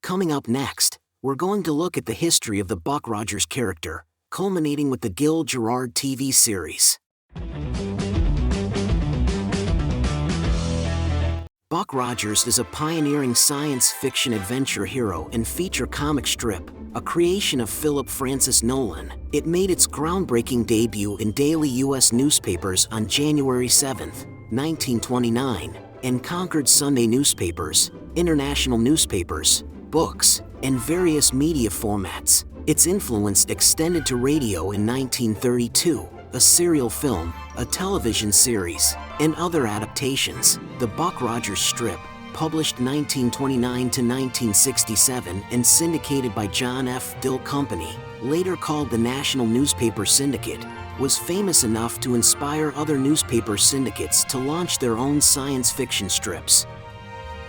Coming up next, we're going to look at the history of the Buck Rogers character, culminating with the Gil Gerard TV series. Buck Rogers is a pioneering science fiction adventure hero and feature comic strip, a creation of Philip Francis Nolan. It made its groundbreaking debut in daily U.S. newspapers on January 7, 1929, and conquered Sunday newspapers, international newspapers, books, and various media formats. Its influence extended to radio in 1932, a serial film, a television series, and other adaptations. The Buck Rogers strip, published 1929 to 1967 and syndicated by John F. Dill Company, later called the National Newspaper Syndicate, was famous enough to inspire other newspaper syndicates to launch their own science fiction strips.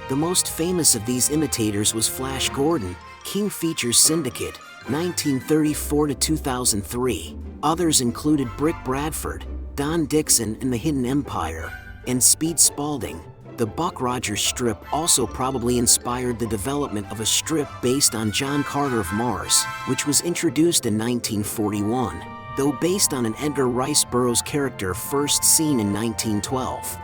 The most famous of these imitators was Flash Gordon, King Features Syndicate, 1934 to 2003. Others included Brick Bradford, Don Dixon and the Hidden Empire, and Speed Spaulding. The Buck Rogers strip also probably inspired the development of a strip based on John Carter of Mars, which was introduced in 1941, though based on an Edgar Rice Burroughs character first seen in 1912.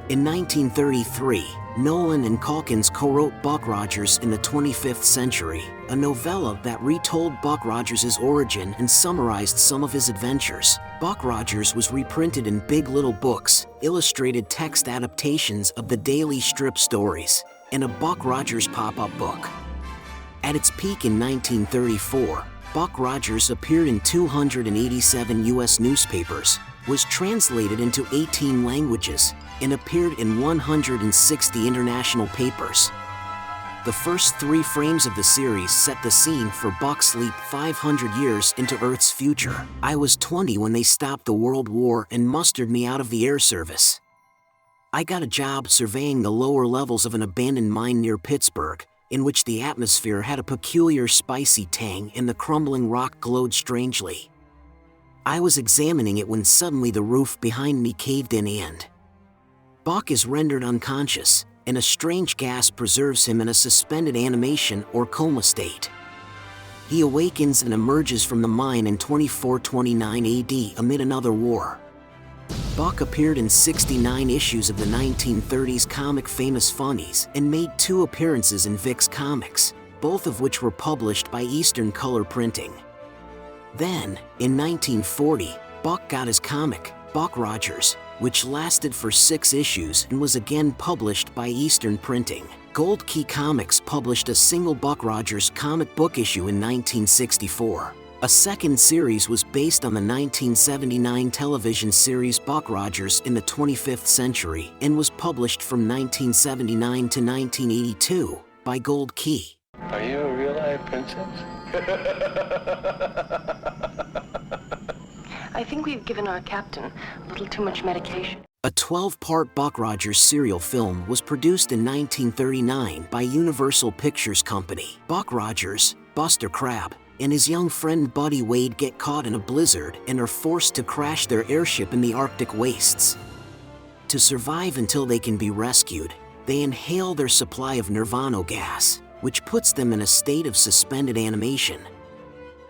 In 1933, Nolan and Calkins co-wrote Buck Rogers in the 25th Century, a novella that retold Buck Rogers' origin and summarized some of his adventures. Buck Rogers was reprinted in Big Little Books, illustrated text adaptations of the daily strip stories, and a Buck Rogers pop-up book. At its peak in 1934, Buck Rogers appeared in 287 U.S. newspapers, was translated into 18 languages, and appeared in 160 international papers. The first 3 frames of the series set the scene for Buck's leap 500 years into Earth's future. I was 20 when they stopped the World War and mustered me out of the Air Service. I got a job surveying the lower levels of an abandoned mine near Pittsburgh, in which the atmosphere had a peculiar spicy tang and the crumbling rock glowed strangely. I was examining it when suddenly the roof behind me caved in and Buck is rendered unconscious, and a strange gas preserves him in a suspended animation or coma state. He awakens and emerges from the mine in 2429 AD amid another war. Buck appeared in 69 issues of the 1930s comic Famous Funnies and made 2 appearances in Vic's Comics, both of which were published by Eastern Color Printing. Then, in 1940, Buck got his comic, Buck Rogers, which lasted for 6 issues and was again published by Eastern Printing. Gold Key Comics published a single Buck Rogers comic book issue in 1964. A second series was based on the 1979 television series Buck Rogers in the 25th Century and was published from 1979 to 1982 by Gold Key. Are you a real-life princess? I think we've given our captain a little too much medication. A 12-part Buck Rogers serial film was produced in 1939 by Universal Pictures Company. Buck Rogers, Buster Crabbe, and his young friend Buddy Wade get caught in a blizzard and are forced to crash their airship in the Arctic wastes. To survive until they can be rescued, they inhale their supply of Nirvana gas, which puts them in a state of suspended animation.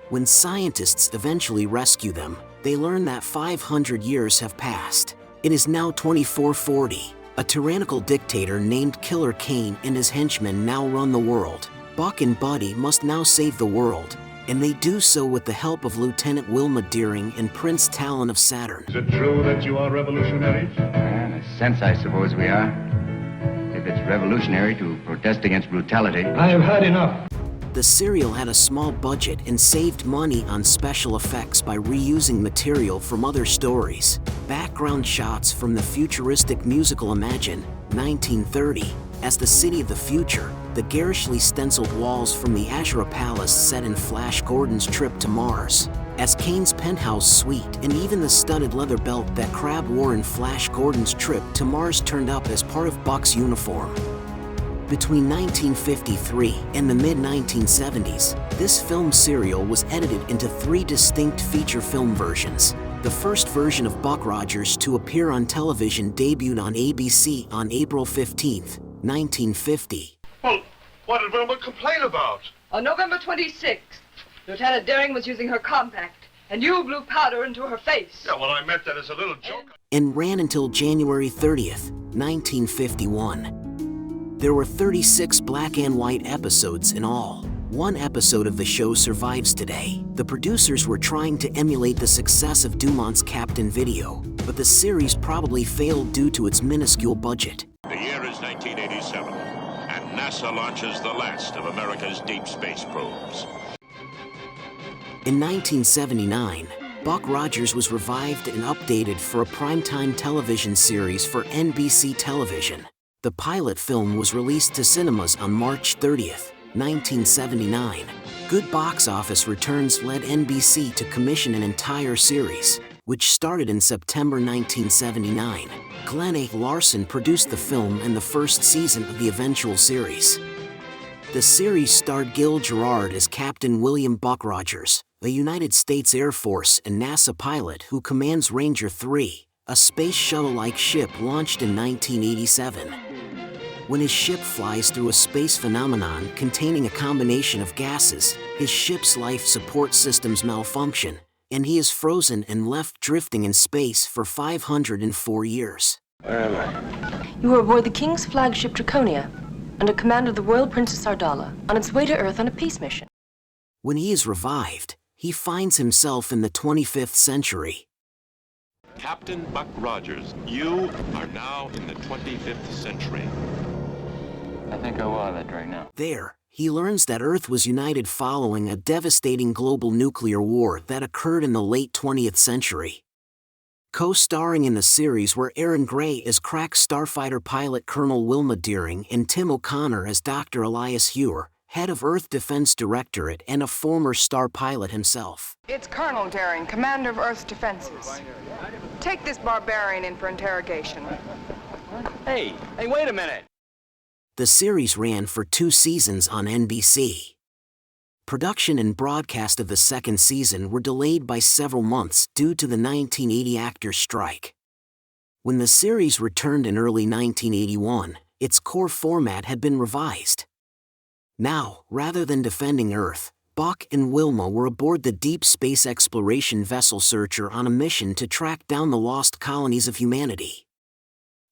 When scientists eventually rescue them, they learn that 500 years have passed. It is now 2440. A tyrannical dictator named Killer Kane and his henchmen now run the world. Buck and Buddy must now save the world, and they do so with the help of Lieutenant Wilma Deering and Prince Talon of Saturn. Is it true that you are revolutionaries? In a sense, I suppose we are. If it's revolutionary to protest against brutality. I have had enough. The serial had a small budget and saved money on special effects by reusing material from other stories. Background shots from the futuristic musical Imagine, 1930, as the city of the future, the garishly stenciled walls from the Ashura Palace set in Flash Gordon's trip to Mars, as Kane's penthouse suite, and even the studded leather belt that Crabbe wore in Flash Gordon's trip to Mars turned up as part of Buck's uniform. Between 1953 and the mid-1970s, this film serial was edited into 3 distinct feature film versions. The first version of Buck Rogers to appear on television debuted on ABC on April 15, 1950. Well, What did Wilma complain about? On November 26th, Lieutenant Daring was using her compact, and you blew powder into her face. Yeah, well, I meant that as a little joke. And ran until January 30th, 1951. There were 36 black and white episodes in all. One episode of the show survives today. The producers were trying to emulate the success of Dumont's Captain video, but the series probably failed due to its minuscule budget. The year is 1987, and NASA launches the last of America's deep space probes. In 1979, Buck Rogers was revived and updated for a primetime television series for NBC Television. The pilot film was released to cinemas on March 30th, 1979. Good box office returns led NBC to commission an entire series, which started in September 1979. Glenn A. Larson produced the film and the first season of the eventual series. The series starred Gil Gerard as Captain William Buck Rogers, a United States Air Force and NASA pilot who commands Ranger 3, a space shuttle-like ship launched in 1987. When his ship flies through a space phenomenon containing a combination of gases, his ship's life support systems malfunction, and he is frozen and left drifting in space for 504 years. Where am I? You were aboard the King's flagship Draconia, under command of the Royal Princess Ardala, on its way to Earth on a peace mission. When he is revived, he finds himself in the 25th century. Captain Buck Rogers, you are now in the 25th century. I think I will have that right now. There, he learns that Earth was united following a devastating global nuclear war that occurred in the late 20th century. Co-starring in the series were Aaron Gray as crack starfighter pilot Colonel Wilma Deering and Tim O'Connor as Dr. Elias Hewer, head of Earth Defense Directorate and a former star pilot himself. It's Colonel Daring, commander of Earth's defenses. Take this barbarian in for interrogation. Hey, wait a minute. The series ran for 2 seasons on NBC. Production and broadcast of the second season were delayed by several months due to the 1980 actors' strike. When the series returned in early 1981, its core format had been revised. Now, rather than defending Earth, Buck and Wilma were aboard the deep space exploration vessel Searcher on a mission to track down the lost colonies of humanity.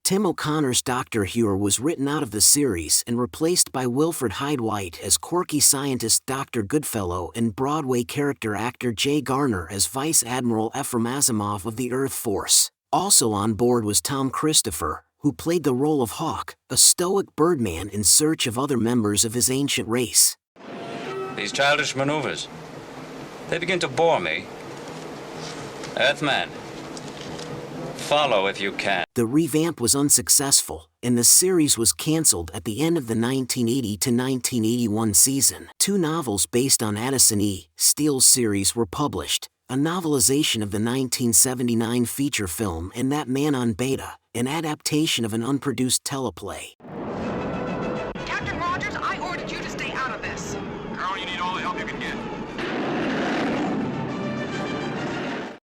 Tim O'Connor's Dr. Hewer was written out of the series and replaced by Wilfred Hyde-White as quirky scientist Dr. Goodfellow and Broadway character actor Jay Garner as Vice Admiral Ephraim Asimov of the Earth Force. Also on board was Tom Christopher, who played the role of Hawk, a stoic birdman in search of other members of his ancient race. These childish maneuvers, they begin to bore me. Earthman, follow if you can. The revamp was unsuccessful, and the series was cancelled at the end of the 1980 to 1981 season. 2 novels based on Addison E. Steele's series were published, a novelization of the 1979 feature film And That Man on Beta, an adaptation of an unproduced teleplay. Captain Rogers, I ordered you to stay out of this. Girl, you need all the help you can get.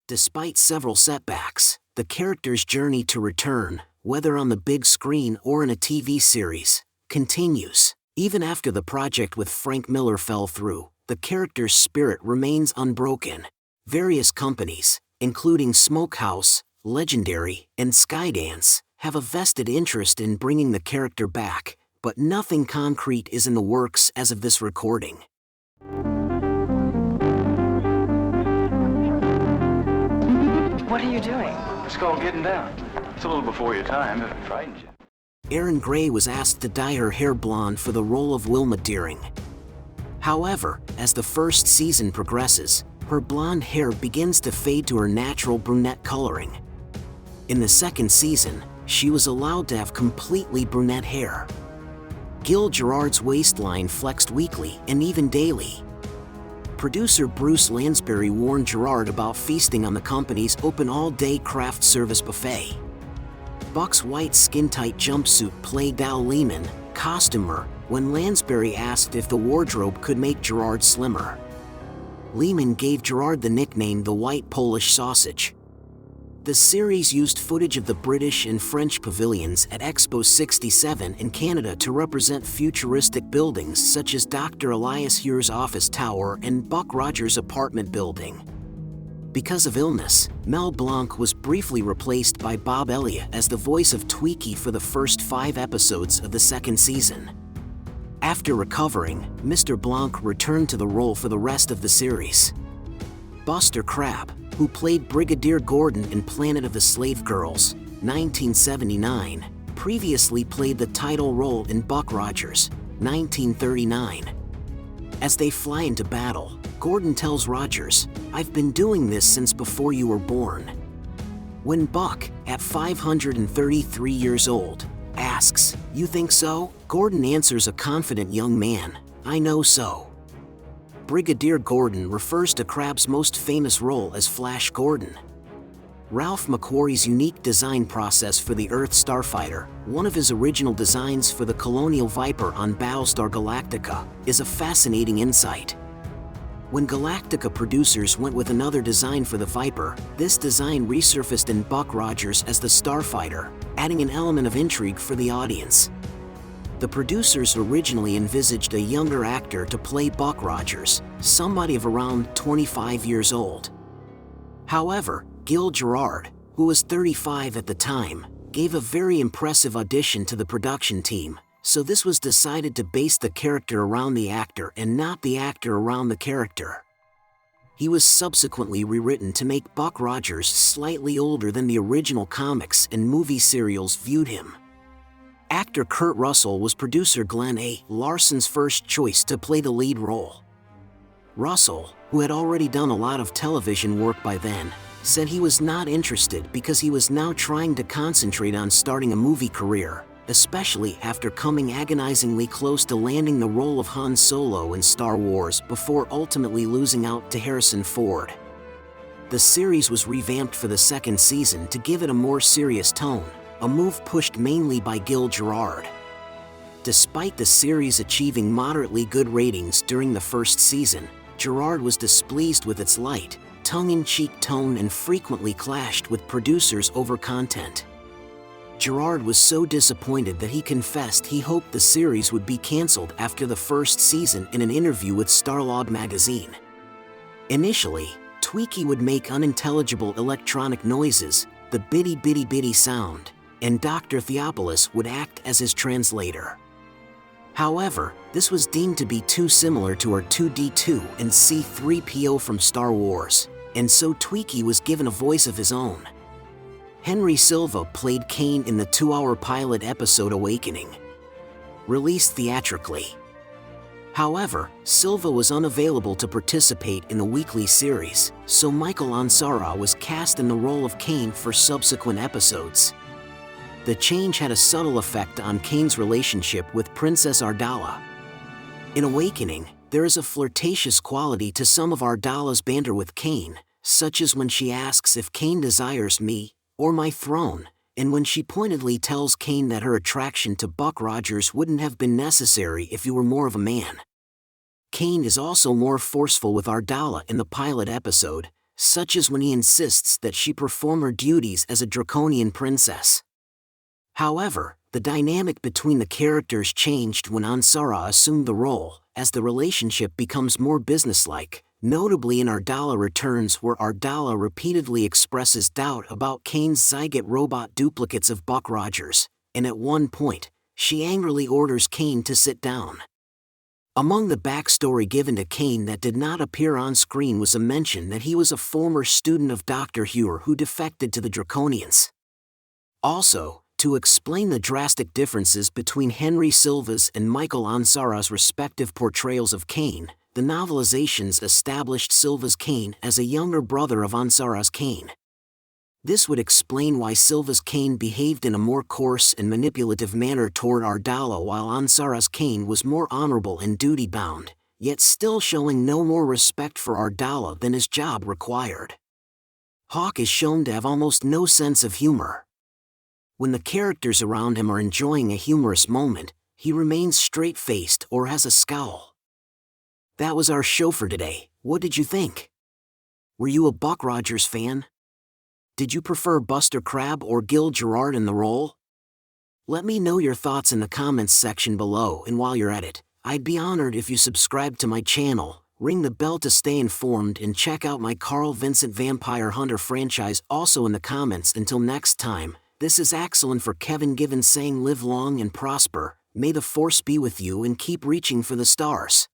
Despite several setbacks, the character's journey to return, whether on the big screen or in a TV series, continues. Even after the project with Frank Miller fell through, the character's spirit remains unbroken. Various companies, including Smokehouse, Legendary, and Skydance, have a vested interest in bringing the character back, but nothing concrete is in the works as of this recording. What are you doing? It's called getting down. It's a little before your time if it frightens you. Erin Gray was asked to dye her hair blonde for the role of Wilma Deering. However, as the first season progresses, her blonde hair begins to fade to her natural brunette coloring. In the second season, she was allowed to have completely brunette hair. Gil Gerard's waistline flexed weekly and even daily. Producer Bruce Lansbury warned Gerard about feasting on the company's open all-day craft service buffet. Buck's white skin-tight jumpsuit plagued Al Lehman, costumer, when Lansbury asked if the wardrobe could make Gerard slimmer. Lehman gave Gerard the nickname the White Polish Sausage. The series used footage of the British and French pavilions at Expo 67 in Canada to represent futuristic buildings such as Dr. Elias Hure's office tower and Buck Rogers' apartment building. Because of illness, Mel Blanc was briefly replaced by Bob Elliott as the voice of Tweaky for the first 5 episodes of the second season. After recovering, Mr. Blanc returned to the role for the rest of the series. Buster Crabbe, who played Brigadier Gordon in Planet of the Slave Girls, 1979, previously played the title role in Buck Rogers, 1939. As they fly into battle, Gordon tells Rogers, "I've been doing this since before you were born." When Buck, at 533 years old, asks, "You think so?" Gordon answers a confident young man, "I know so." Brigadier Gordon refers to Crabbe's most famous role as Flash Gordon. Ralph McQuarrie's unique design process for the Earth Starfighter, one of his original designs for the Colonial Viper on Battlestar Galactica, is a fascinating insight. When Galactica producers went with another design for the Viper, this design resurfaced in Buck Rogers as the Starfighter, adding an element of intrigue for the audience. The producers originally envisaged a younger actor to play Buck Rogers, somebody of around 25 years old. However, Gil Gerard, who was 35 at the time, gave a very impressive audition to the production team, so this was decided to base the character around the actor and not the actor around the character. He was subsequently rewritten to make Buck Rogers slightly older than the original comics and movie serials viewed him. Actor Kurt Russell was producer Glenn A. Larson's first choice to play the lead role. Russell, who had already done a lot of television work by then, said he was not interested because he was now trying to concentrate on starting a movie career, especially after coming agonizingly close to landing the role of Han Solo in Star Wars before ultimately losing out to Harrison Ford. The series was revamped for the second season to give it a more serious tone, a move pushed mainly by Gil Gerard. Despite the series achieving moderately good ratings during the first season, Gerard was displeased with its light, tongue-in-cheek tone and frequently clashed with producers over content. Gerard was so disappointed that he confessed he hoped the series would be canceled after the first season in an interview with Starlog magazine. Initially, Tweaky would make unintelligible electronic noises, the bitty bitty bitty sound, and Dr. Theopolis would act as his translator. However, this was deemed to be too similar to R2-D2 and C-3PO from Star Wars, and so Tweaky was given a voice of his own. Henry Silva played Kane in the 2-hour pilot episode Awakening, released theatrically. However, Silva was unavailable to participate in the weekly series, so Michael Ansara was cast in the role of Kane for subsequent episodes. The change had a subtle effect on Kane's relationship with Princess Ardala. In Awakening, there is a flirtatious quality to some of Ardala's banter with Kane, such as when she asks if Kane desires me, or my throne, and when she pointedly tells Kane that her attraction to Buck Rogers wouldn't have been necessary if he were more of a man. Kane is also more forceful with Ardala in the pilot episode, such as when he insists that she perform her duties as a draconian princess. However, the dynamic between the characters changed when Ansara assumed the role, as the relationship becomes more businesslike, notably in Ardala Returns, where Ardala repeatedly expresses doubt about Kane's zygote robot duplicates of Buck Rogers, and at one point, she angrily orders Kane to sit down. Among the backstory given to Kane that did not appear on screen was a mention that he was a former student of Dr. Hure who defected to the Draconians. Also, to explain the drastic differences between Henry Silva's and Michael Ansara's respective portrayals of Kane, the novelizations established Silva's Kane as a younger brother of Ansara's Kane. This would explain why Silva's Kane behaved in a more coarse and manipulative manner toward Ardala while Ansara's Kane was more honorable and duty-bound, yet still showing no more respect for Ardala than his job required. Hawk is shown to have almost no sense of humor. When the characters around him are enjoying a humorous moment, he remains straight-faced or has a scowl. That was our show for today. What did you think? Were you a Buck Rogers fan? Did you prefer Buster Crabbe or Gil Gerard in the role? Let me know your thoughts in the comments section below, and while you're at it, I'd be honored if you subscribe to my channel, ring the bell to stay informed, and check out my Carl Vincent Vampire Hunter franchise also in the comments. Until next time, this is Axel and for Kevin Given saying live long and prosper, may the force be with you and keep reaching for the stars.